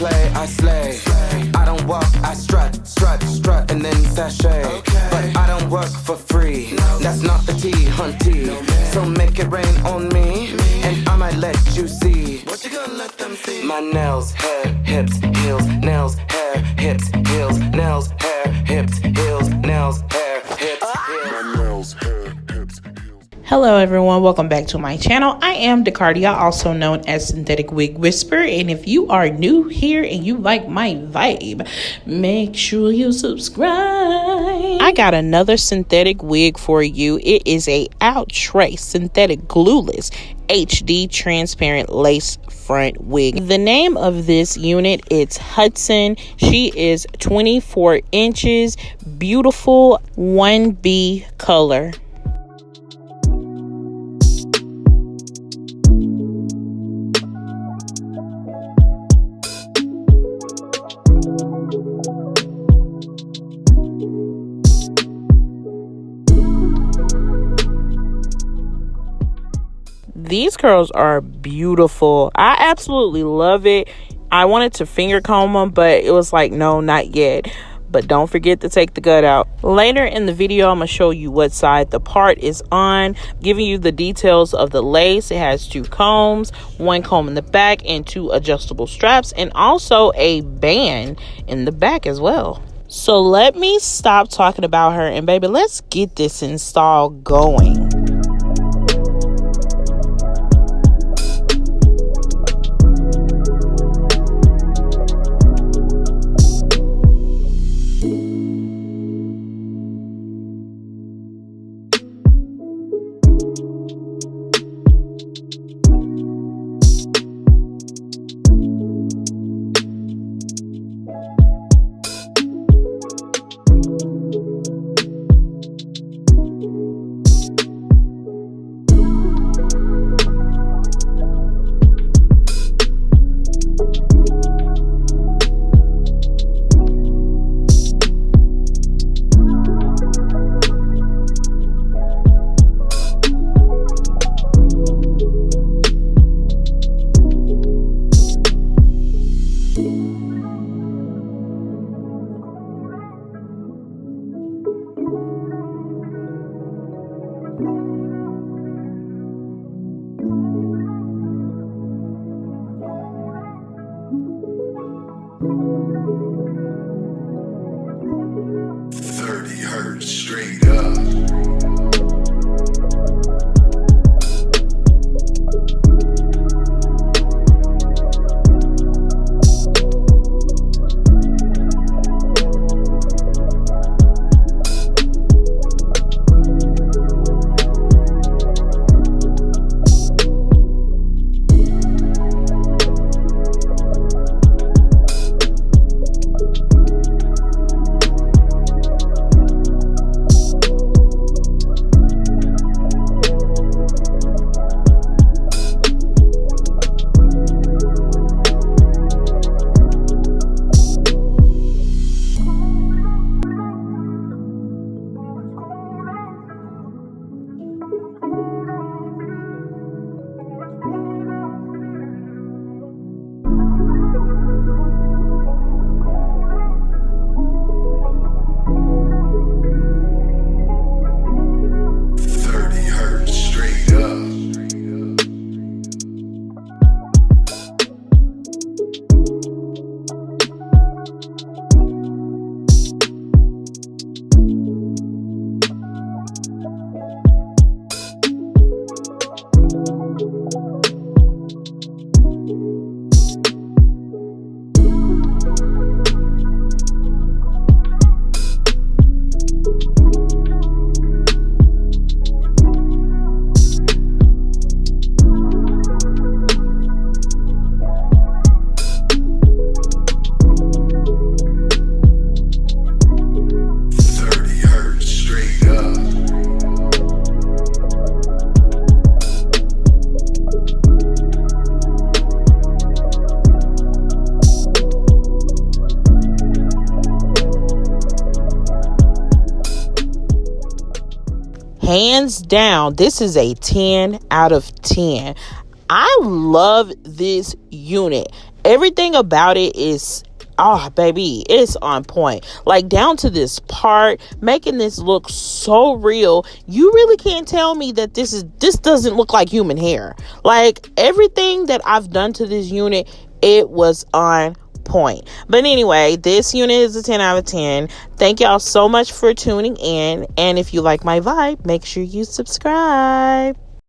play, I slay. I don't walk, I strut, and then sashay. But I don't work for free, that's not the tea, hunty. So make it rain on me, and I might let you see. What you gonna let them see? My nails, hair, hips, heels, nails, hair, hips, heels, nails, hair, hips, heels, nails, hair, hips, heels. My nails, hair, hips, heels. Hello everyone, welcome back to my channel. I am DeCardia, also known as Synthetic Wig Whisperer, and if you are new here and you like my vibe, make sure you subscribe. I got another synthetic wig for you. It is a Outre synthetic glueless HD transparent lace front wig. The name of this unit is HUDSON. She is 24 inches, beautiful 1B color. These curls are beautiful. I absolutely love it. I wanted to finger comb them, but it was like, no, not yet. But don't forget to take the gut out. Later in the video, I'm going to show you what side the part is on, giving you the details of the lace. It has 2 combs, 1 comb in the back, and 2 adjustable straps, and also a band in the back as well. So let me stop talking about her, and baby, let's get this install going. Straight up. Hands down, this is a 10 out of 10. I love this unit. everything about it is, oh baby, it's on point. Like down to this part, making this look so real. You really can't tell me that this doesn't look like human hair. Like everything that I've done to this unit, it was on point. But anyway, this unit is a 10 out of 10. Thank y'all so much for tuning in. And if you like my vibe, make sure you subscribe.